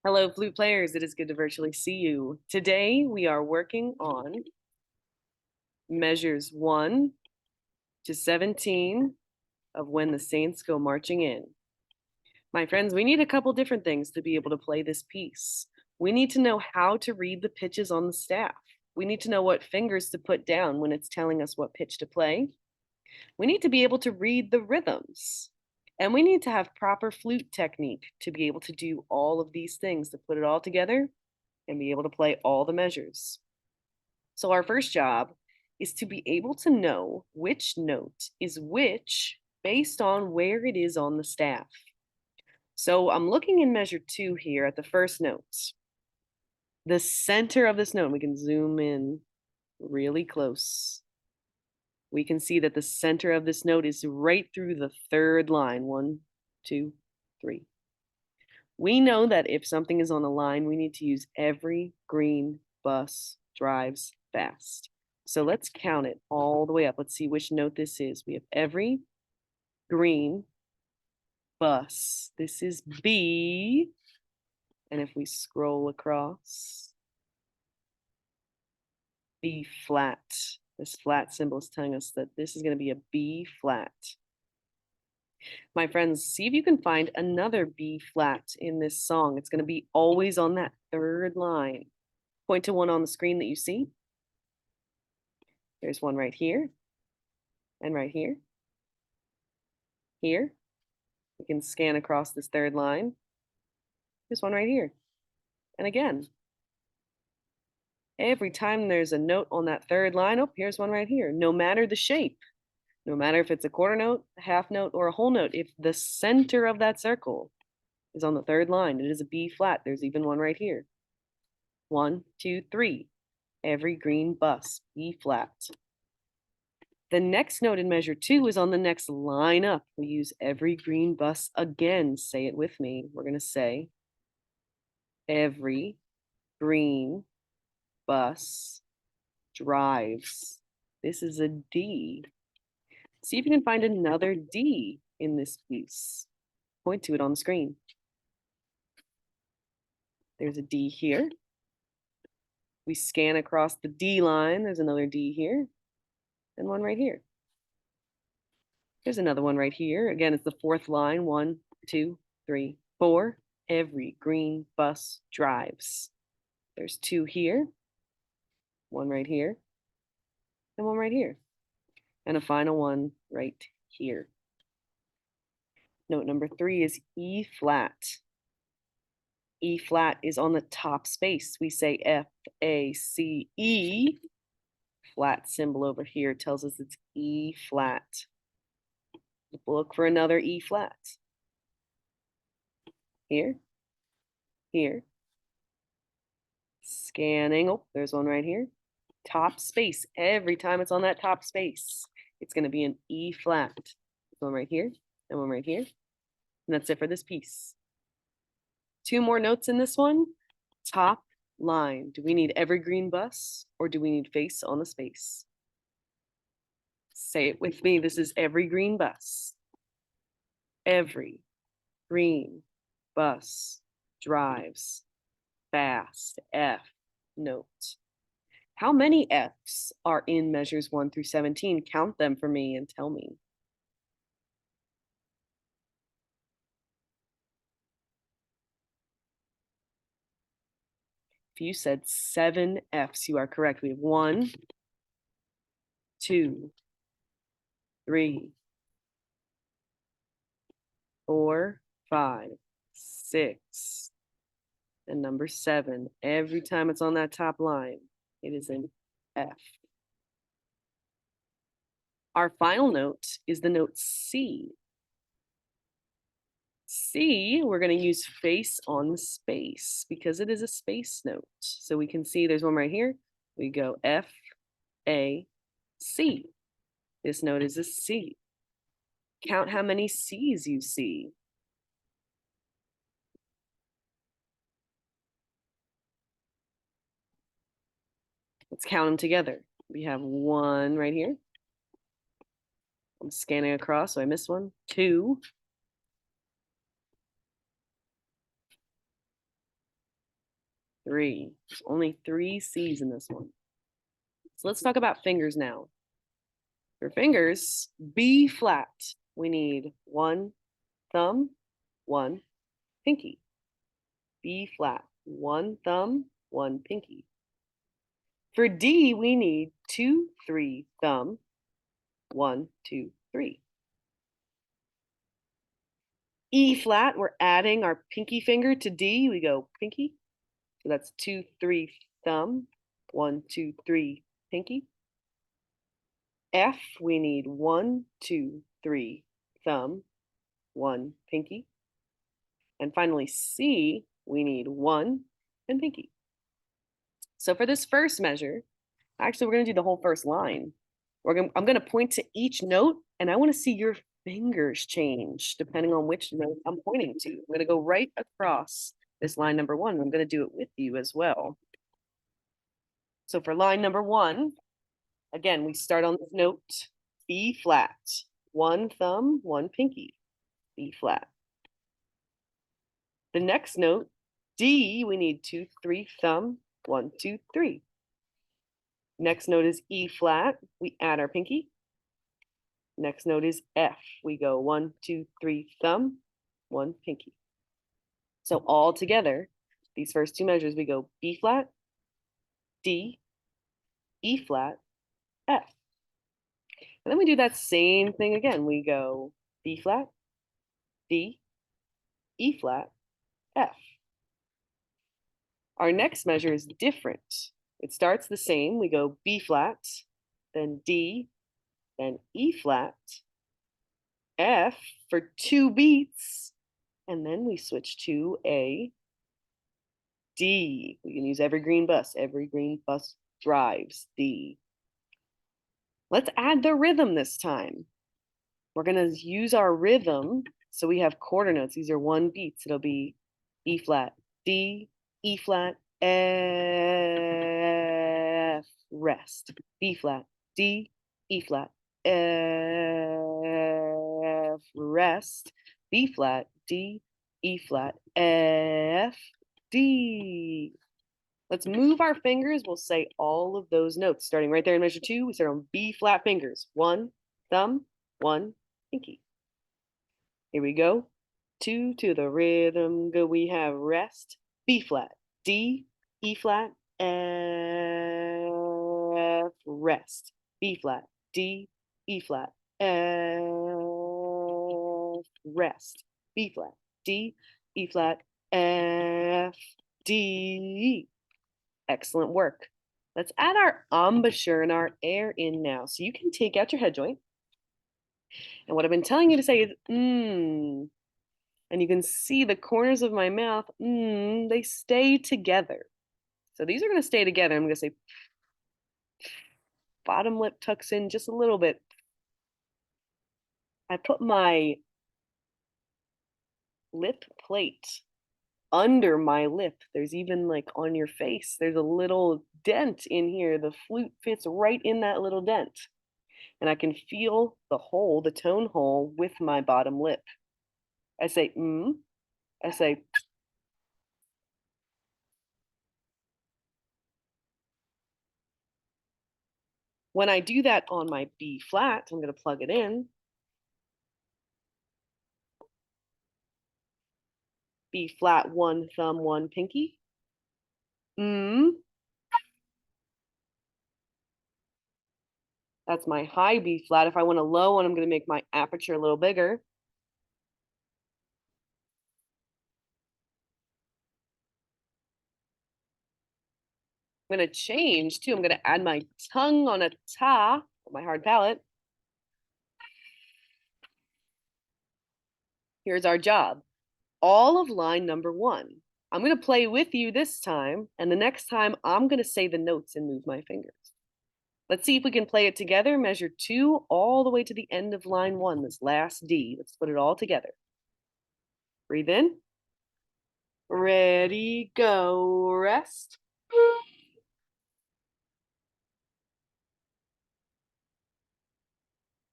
Hello, flute players. It is good to virtually see you. Today we are working on measures 1 to 17 of When the Saints Go Marching In. My friends, we need a couple different things to be able to play this piece. We need to know how to read the pitches on the staff. We need to know what fingers to put down when it's telling us what pitch to play. We need to be able to read the rhythms. And we need to have proper flute technique to be able to do all of these things, to put it all together and be able to play all the measures. So our first job is to be able to know which note is which based on where it is on the staff. So I'm looking in measure 2 here at the first note. The center of this note, we can zoom in really close. We can see that the center of this note is right through the third line. 1, 2, 3. We know that if something is on a line, we need to use every green bus drives fast. So let's count it all the way up. Let's see which note this is. We have every green bus. This is B. And if we scroll across, B flat. This flat symbol is telling us that this is going to be a B flat. My friends, see if you can find another B flat in this song. It's going to be always on that third line. Point to one on the screen that you see. There's one right here and right here. Here. We can scan across this third line. There's one right here. And again. Every time there's a note on that third line, oh, here's one right here. No matter the shape, no matter if it's a quarter note, a half note, or a whole note, if the center of that circle is on the third line, it is a B flat. There's even one right here. 1, 2, 3. Every green bus, B flat. The next note in measure 2 is on the next line up. We use every green bus again. Say it with me. We're going to say every green bus drives. This is a D. See if you can find another D in this piece. Point to it on the screen. There's a D here. We scan across the D line. There's another D here and one right here. There's another one right here. Again, it's the fourth line. 1, 2, 3, 4. Every green bus drives. There's 2 here, one right here, and one right here, and a final one right here. Note number 3 is E flat. E flat is on the top space. We say F, A, C, E. Flat symbol over here tells us it's E flat. Look for another E flat. Here, here. Scanning. Oh, there's one right here. Top space. Every time it's on that top space, it's going to be an E flat. There's one right here and one right here. And that's it for this piece. 2 more notes in this one. Top line. Do we need every green bus or do we need face on the space? Say it with me. This is every green bus. Every green bus drives fast. F note. How many F's are in measures 1 through 17? Count them for me and tell me. If you said 7 F's, you are correct. We have 1, 2, 3, 4, 5, 6, and number 7. Every time it's on that top line, it is an F. Our final note is the note C. C, we're going to use face on the space because it is a space note. So we can see there's one right here. We go F, A, C. This note is a C. Count how many C's you see. Let's count them together. We have 1 right here. I'm scanning across, so I missed one. 2. 3. There's only 3 C's in this one. So let's talk about fingers now. For fingers, B flat, we need 1 thumb, 1 pinky. B flat, 1 thumb, 1 pinky. For D, we need 2, 3 thumb, 1, 2, 3. E flat, we're adding our pinky finger to D. We go pinky. So that's 2, 3 thumb, 1, 2, 3 pinky. F, we need 1, 2, 3 thumb, 1 pinky. And finally, C, we need 1 and pinky. So for this first measure, actually, we're going to do the whole first line. I'm going to point to each note, and I want to see your fingers change depending on which note I'm pointing to. I'm going to go right across this line number 1. I'm going to do it with you as well. So for line number 1, again, we start on this note, B flat. 1 thumb, 1 pinky, B flat. The next note, D, we need 2, 3 thumb, 1, 2, 3. Next note is E flat. We add our pinky. Next note is F. We go 1, 2, 3 thumb, 1 pinky. So all together, these first 2 measures, we go B flat, D, E flat, F. And then we do that same thing again. We go B flat, D, E flat, F. Our next measure is different. It starts the same. We go B flat, then D, then E flat, F for 2 beats, and then we switch to a D. We can use every green bus. Every green bus drives D. Let's add the rhythm this time. We're going to use our rhythm. So we have quarter notes. These are 1 beats. It'll be E flat, D, E flat, F, rest. B flat, D, E flat, F, rest. B flat, D, E flat, F, D. Let's move our fingers. We'll say all of those notes. Starting right there in measure 2, we start on B flat fingers. 1 thumb, 1 pinky. Here we go. 2 to the rhythm go. We have rest, B flat, D, E flat, F, rest. B flat, D, E flat, F, rest. B flat, D, E flat, F, D. Excellent work. Let's add our embouchure and our air in now. So you can take out your head joint. And what I've been telling you to say is, And you can see the corners of my mouth, they stay together. So these are going to stay together. I'm going to say, bottom lip tucks in just a little bit. I put my lip plate under my lip. There's even like on your face, there's a little dent in here. The flute fits right in that little dent. And I can feel the hole, the tone hole with my bottom lip. I say, I say, when I do that on my B flat, I'm going to plug it in. B flat, 1 thumb, 1 pinky. That's my high B flat. If I want a low one, I'm going to make my aperture a little bigger. I'm going to change too. I'm going to add my tongue on a ta, my hard palate. Here's our job. All of line number 1. I'm going to play with you this time, and the next time I'm going to say the notes and move my fingers. Let's see if we can play it together. Measure 2 all the way to the end of line 1, this last D. Let's put it all together. Breathe in. Ready, go, rest.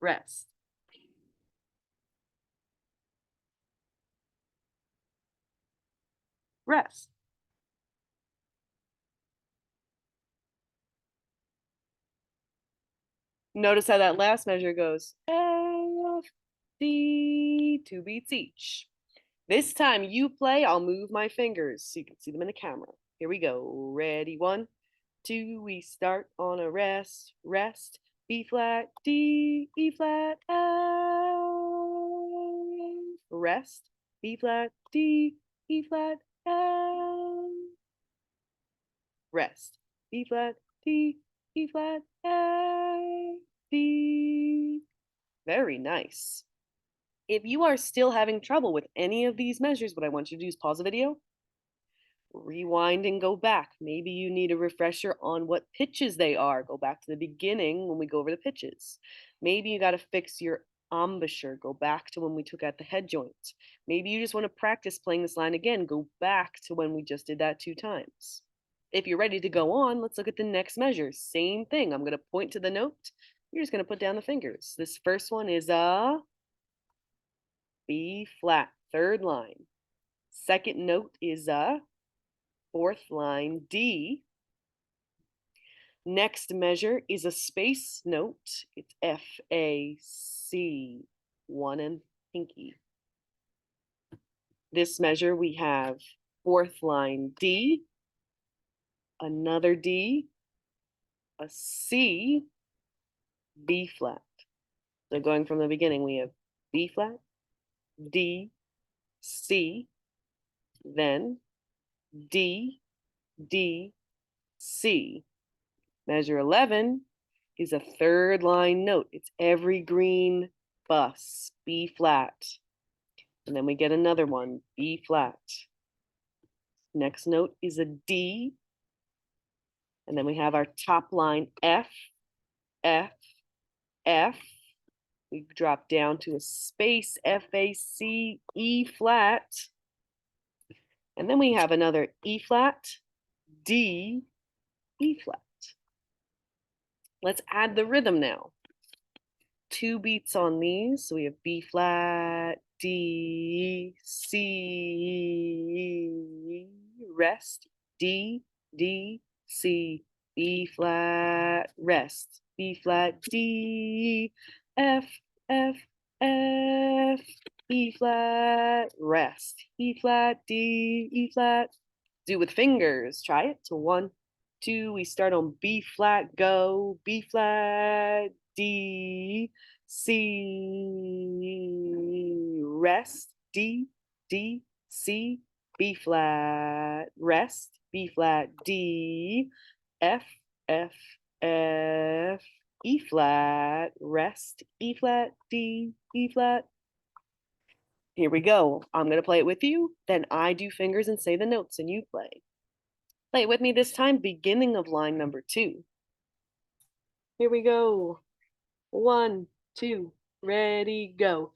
Rest. Rest. Notice how that last measure goes F, D, 2 beats each. This time you play, I'll move my fingers so you can see them in the camera. Here we go. Ready? 1, 2, we start on a rest, rest, B flat, D, E flat, F, rest, B flat, D, E flat, F, rest, B flat, D, E flat, F, D. Very nice. If you are still having trouble with any of these measures, what I want you to do is pause the video, rewind and go back. Maybe you need a refresher on what pitches they are. Go back to the beginning when we go over the pitches. Maybe you got to fix your embouchure. Go back to when we took out the head joint. Maybe you just want to practice playing this line again. Go back to when we just did that 2 times. If you're ready to go on, let's look at the next measure. Same thing. I'm going to point to the note. You're just going to put down the fingers. This first one is a B flat, third line. Second note is a fourth line D. Next measure is a space note. It's F, A, C, 1 and pinky. This measure we have fourth line D, another D, a C, B flat. So going from the beginning, we have B flat, D, C, then D, D, C. Measure 11 is a third line note. It's every green bus, B flat. And then we get another one, B flat. Next note is a D. And then we have our top line F, F, F. We drop down to a space, F, A, C, E flat. And then we have another E flat, D, E flat. Let's add the rhythm now. 2 beats on these. So we have B flat, D, C, rest, D, D, C, B flat, rest, B flat, D, F, F, F, E flat, rest, E flat, D, E flat. Do with fingers. Try it. So 1, 2, we start on B flat, go, B flat, D, C, rest, D, D, C, B flat, rest, B flat, D, F, F, F, E flat, rest, E flat, D, E flat. Here we go. I'm going to play it with you. Then I do fingers and say the notes and you play. Play it with me this time, beginning of line number 2. Here we go. 1, 2, ready, go.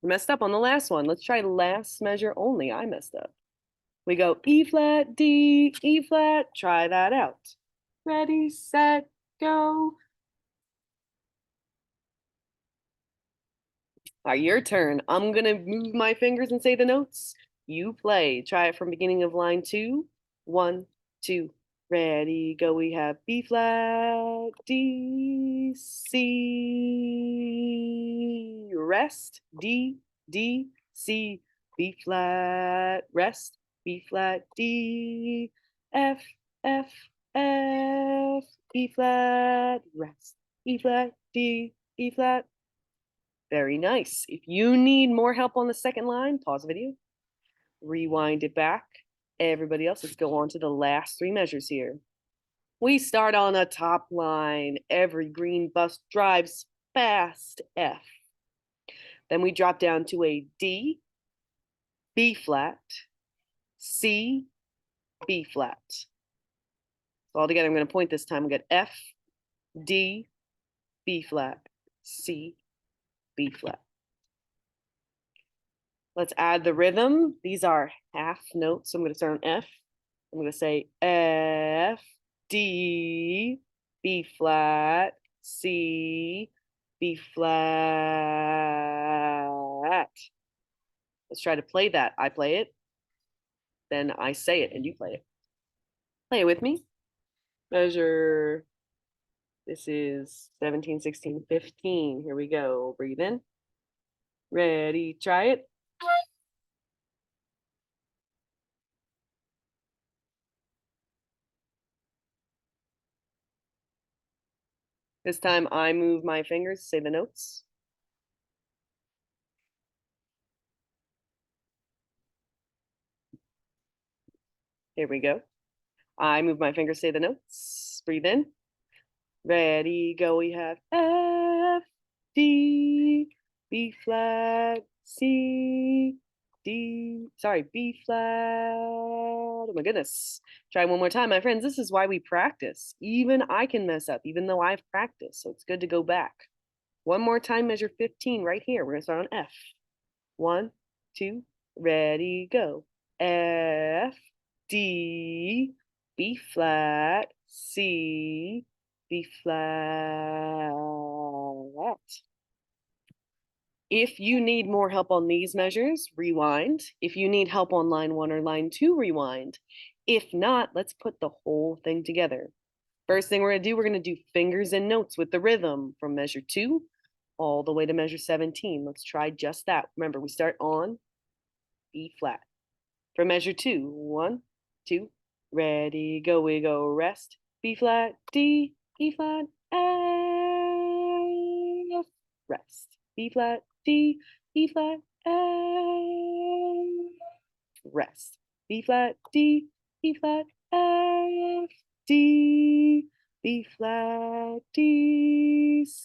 Messed up on the last one. Let's try last measure only. I messed up. We go E flat, D, E flat. Try that out. Ready, set, go. All right, your turn. I'm going to move my fingers and say the notes. You play. Try it from beginning of line 2. 1, 2, ready, go. We have B flat, D, C, rest, D, D, C, B flat, rest, B flat, D, F, F, F, E flat, rest, E flat, D, E flat. Very nice. If you need more help on the second line, pause the video, rewind it back. Everybody else, let's go on to the last 3 measures here. We start on a top line. Every green bus drives fast, F. Then we drop down to a D, B flat, C, B flat. So all together, I'm going to point this time. We got F, D, B flat, C, B flat. Let's add the rhythm. These are half notes. So I'm going to start on F, I'm going to say F, D, B flat, C, B flat. Let's try to play that. I play it, then I say it, and you play it. Play it with me. Measure. This is 17, 16, 15. Here we go. Breathe in. Ready, try it. This time I move my fingers, say the notes. Here we go. I move my fingers, say the notes. Breathe in. Ready, go. We have F, D, B flat, C, D. Sorry, B flat. Oh my goodness. Try one more time, my friends. This is why we practice. Even I can mess up, even though I've practiced. So it's good to go back. One more time, measure 15 right here. We're going to start on F. 1, 2, ready, go. F, D, B flat, C, B flat. If you need more help on these measures, rewind. If you need help on line 1 or line 2, rewind. If not, let's put the whole thing together. First thing we're going to do fingers and notes with the rhythm from measure 2 all the way to measure 17. Let's try just that. Remember, we start on B flat. For measure 2, 1, 2, ready, go, we go, rest, B flat, D, E flat, F, rest, B flat, D, E flat, F, rest, B flat, D, E flat, F, D, B flat, D, C,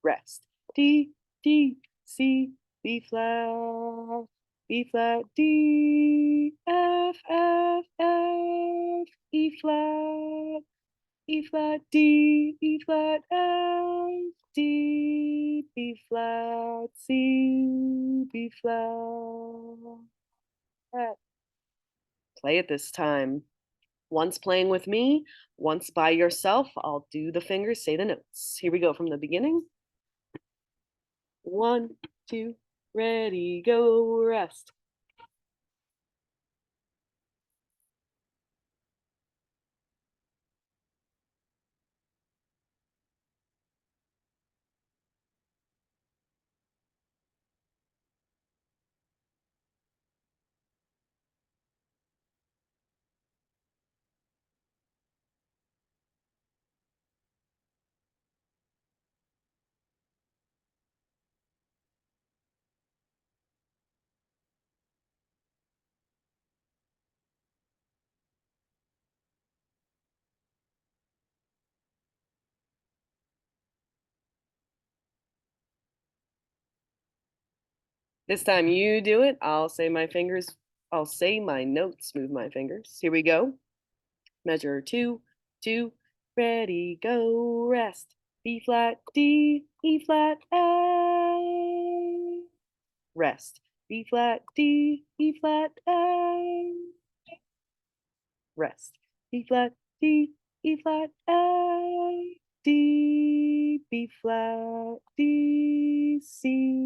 rest, D, D, C, B flat, B flat, D, F, F, F, E flat, E flat, D, E flat, F, D, B flat, C, B flat. Play it this time. Once playing with me, once by yourself. I'll do the fingers, say the notes. Here we go from the beginning. 1, 2, ready, go, rest. This time you do it. I'll say my fingers. I'll say my notes, move my fingers. Here we go. Measure 2, 2, ready, go, rest. B flat, D, E flat, A. Rest. B flat, D, E flat, A. Rest. B flat, D, E flat, A. D, B flat, D, C.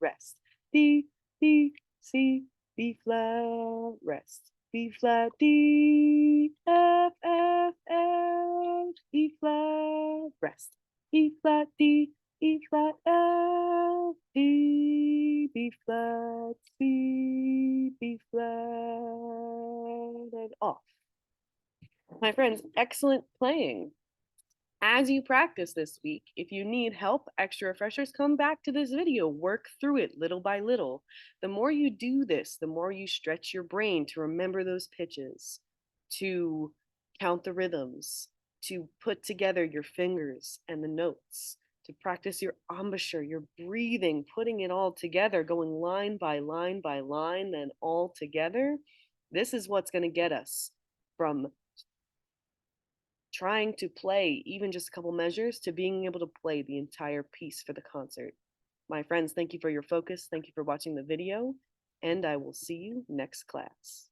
Rest. D, D, C, B flat, rest. B flat, D, F, F, F, E flat, rest. E flat, D, E flat, F, D, B flat, C, B flat, and off. My friends, excellent playing. As you practice this week, if you need help, extra refreshers, come back to this video, work through it little by little. The more you do this, the more you stretch your brain to remember those pitches, to count the rhythms, to put together your fingers and the notes, to practice your embouchure, your breathing, putting it all together, going line by line by line, then all together. This is what's going to get us from trying to play even just a couple measures to being able to play the entire piece for the concert. My friends, thank you for your focus. Thank you for watching the video. and I will see you next class.